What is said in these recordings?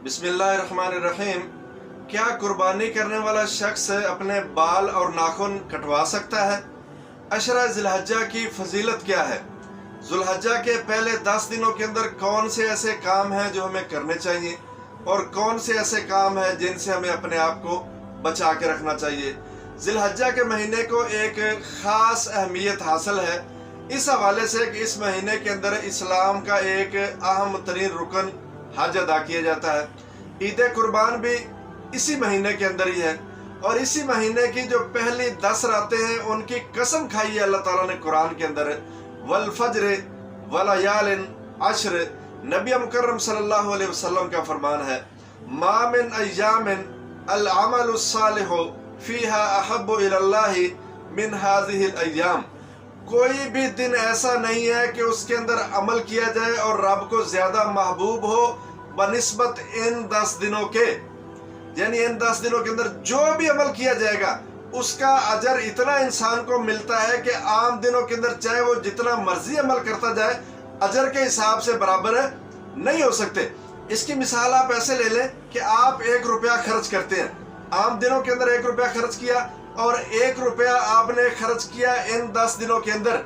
बिस्मिल्लाहिर्रहमानिर्रहीम। क्या कुर्बानी करने वाला शख्स अपने बाल और नाखून कटवा सकता है? अशरा ज़िलहज्जा की फजीलत क्या है? ज़ुल्हज्जा के पहले 10 दिनों के अंदर कौन से ऐसे काम हैं जो हमें करने चाहिए और कौन से ऐसे काम हैं जिनसे हमें अपने आप को बचा के रखना चाहिए? ज़िलहज्जा के महीने को एक ख़ास अहमियत हासिल है इस हवाले से कि इस महीने के अंदर इस्लाम का एक अहम तरीन रुकन हज अदा किया जाता है। ईद कुर्बान भी इसी महीने के अंदर ही है और इसी महीने की जो पहली 10 रातें हैं उनकी कसम खाई है अल्लाह ताला ने कुरान के अंदर, वल फज्र वलयालिन अश्र। नबी मुकर्रम सल्लल्लाहु अलैहि वसल्लम का फरमान है, मा मिन अय्यामिन अल अमलु सालिहु फीहा अहब्बु इलल्लाहि मिन हाज़िहिल अय्याम। कोई भी दिन ऐसा नहीं है कि उसके अंदर अमल किया जाए और रब को ज्यादा महबूब हो बनिस्बत इन 10 दिनों के। यानी इन 10 दिनों के अंदर जो भी अमल किया जाएगा उसका अजर इतना इंसान को मिलता है कि आम दिनों के अंदर चाहे वो जितना मर्जी अमल करता जाए अजर के हिसाब से बराबर नहीं हो सकते। इसकी मिसाल आप ऐसे ले लें कि आप 1 रुपया खर्च करते हैं, आम दिनों के अंदर 1 रुपया खर्च किया और 1 रुपया आपने खर्च किया इन 10 दिनों के अंदर,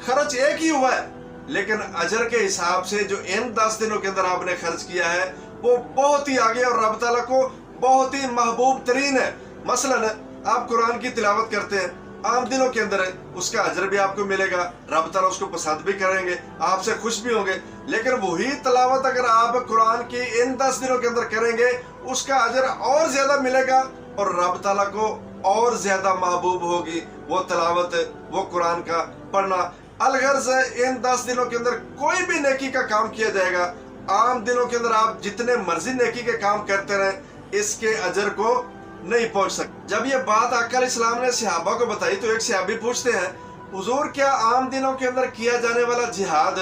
खर्च एक ही हुआ है लेकिन अजर के हिसाब से जो इन 10 दिनों के अंदर आपने खर्च किया है वो बहुत ही आगे और रब ताला को बहुत ही महबूब तरीन है। मसलन आप कुरान की तिलावत करते हैं आम दिनों के अंदर, उसका अजर भी आपको मिलेगा, रब ताला उसको पसंद भी करेंगे, आपसे खुश भी होंगे। लेकिन वही तिलावत अगर आप कुरान की इन 10 दिनों के अंदर करेंगे उसका अजर और ज्यादा मिलेगा और रब ताला को और ज्यादा महबूब होगी वो तिलावत, वो कुरान का पढ़ना। अलगर्ज इन 10 दिनों के अंदर कोई भी नेकी का काम किया जाएगा, आम दिनों के अंदर आप जितने मर्जी नेकी के काम करते रहे इसके अजर को नहीं पहुंच सकते। जब ये बात आका इस्लाम ने सहाबा को बताई तो एक सहाबी पूछते हैं, हुजूर क्या आम दिनों के अंदर किया जाने वाला जिहाद,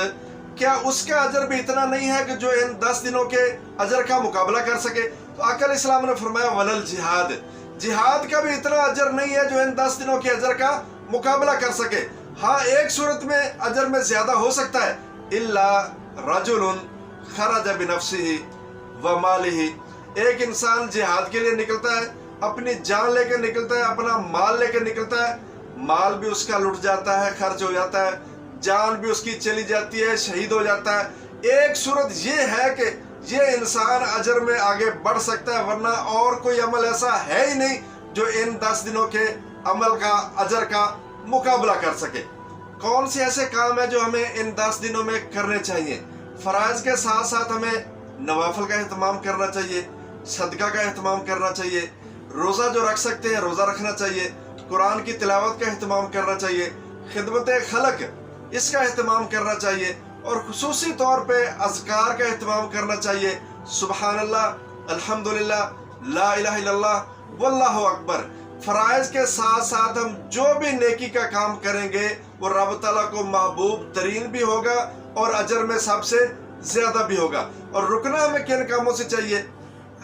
क्या उसका अजर भी इतना नहीं है कि जो इन 10 दिनों के अजर का मुकाबला कर सके? तो आका इस्लाम ने फरमाया, वलल जिहाद, जिहाद का भी इतना अजर नहीं है जो इन 10 दिनों के अजर का मुकाबला कर सके। हाँ, एक सूरत में अजर में ज्यादा हो सकता है, इल्ला रजुलुन खरज बिनफ्सिही व मालिही। एक इंसान जिहाद के लिए निकलता है, अपनी जान लेकर निकलता है, अपना माल लेकर निकलता है, माल भी उसका लुट जाता है, खर्च हो जाता है, जान भी उसकी चली जाती है, शहीद हो जाता है। एक सूरत ये है कि ये इंसान अजर में आगे बढ़ सकता है, वरना और कोई अमल ऐसा है ही नहीं जो इन 10 दिनों के अमल का अजर का मुकाबला कर सके। कौन से ऐसे काम है जो हमें इन 10 दिनों में करने चाहिए? फराइज के साथ साथ हमें नवाफिल का एहतमाम करना चाहिए, सदका का एहतमाम करना चाहिए, रोज़ा जो रख सकते हैं रोज़ा रखना चाहिए, कुरान की तिलावत का एहतमाम करना चाहिए, खिदमत खलक इसका एहतमाम करना चाहिए और खुसूसी तौर पे अज़कार का एहतमाम करना चाहिए। सुबहानल्लाह, अल्हम्दुलिल्लाह, ला इलाहा इल्लल्लाह, वल्लाहु अकबर। फराइज के साथ साथ हम जो भी नेकी का काम करेंगे वो रब ताला को महबूब तरीन भी होगा और अजर में सबसे ज्यादा भी होगा। और रुकना हमें किन कामों से चाहिए?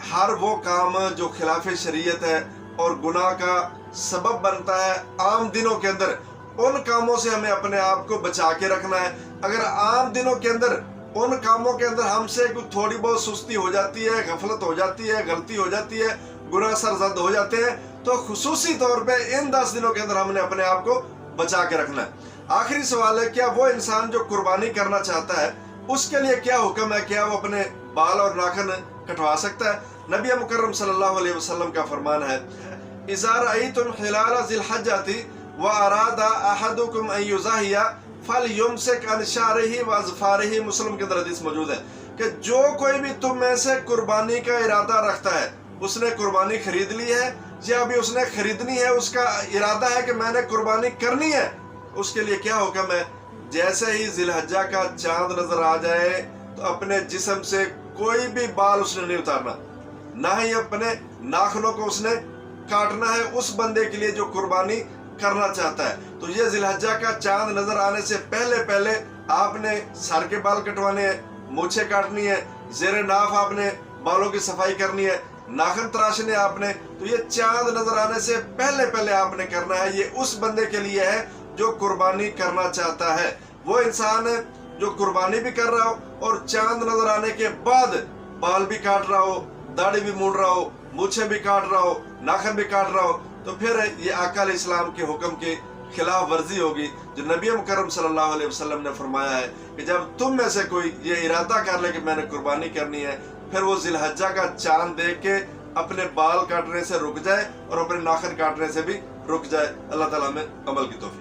हर वो काम जो खिलाफ शरीयत है और गुनाह का सबब बनता है आम दिनों के अंदर, उन कामों से हमें अपने आप को बचा के रखना है। अगर आम दिनों के अंदर उन कामों के अंदर हमसे थोड़ी बहुत सुस्ती हो जाती है, गफलत हो जाती है, गलती हो जाती है, गुनाह सरजद हो जाते हैं, तो खुसूसी तौर पे इन 10 दिनों के अंदर हमने अपने आप को बचा के रखना है। आखिरी सवाल है, क्या वो इंसान जो कुर्बानी करना चाहता है उसके लिए क्या हुक्म है? क्या वो अपने बाल और नाखून कटवा सकता है? नबी मुकर्रम सल्लल्लाहु अलैहि वसल्लम का फरमान है, इज़ा रअयतुम हिलाल ज़िलहज्जति व अरादा अहदुकुम अन युज़हिया फलयुमसिक अन शारिही व अज़फारिही। मुस्लिम के अंदर हदीस मौजूद है कि जो कोई भी तुम में से कुर्बानी का इरादा रखता है, उसने कुर्बानी खरीद ली है या अभी उसने खरीदनी है, उसका इरादा है कि मैंने कुर्बानी करनी है, उसके लिए क्या हुक्म है? जैसे ही ज़िलहज्जा का चांद नजर आ जाए तो अपने जिस्म से कोई भी बाल उसने नहीं उतारना, ना ही अपने नाखूनों को उसने काटना है उस बंदे के लिए जो कुर्बानी करना चाहता है। तो ये ज़िलहज्जा का चांद नजर आने से पहले पहले आपने सर के बाल कटवाने हैं, मूछें काटनी है, ज़ेरे नाफ आपने बालों की सफाई करनी है, नाखून तराशने आपने। तो ये चांद नजर आने से पहले पहले आपने करना है। ये उस बंदे के लिए है जो कुर्बानी करना चाहता है। वो इंसान जो कुर्बानी भी कर रहा हो और चांद नजर आने के बाद बाल भी काट रहा हो, दाढ़ी भी मूड़ रहा हो, मूछें भी काट रहा हो, नाखन भी काट रहा हो, तो फिर ये आका अलैहिस्सलाम के हुक्म की खिलाफ वर्जी होगी। जो नबी मुकर्रम सल्लल्लाहु अलैहि वसल्लम ने फरमाया है कि जब तुम में से कोई ये इरादा कर ले कि मैंने कुर्बानी करनी है, फिर वो जिलहज्जा का चांद देख के अपने बाल काटने से रुक जाए और अपने नाखन काटने से भी रुक जाए। अल्लाह ताला हमें अमल की तौफीक।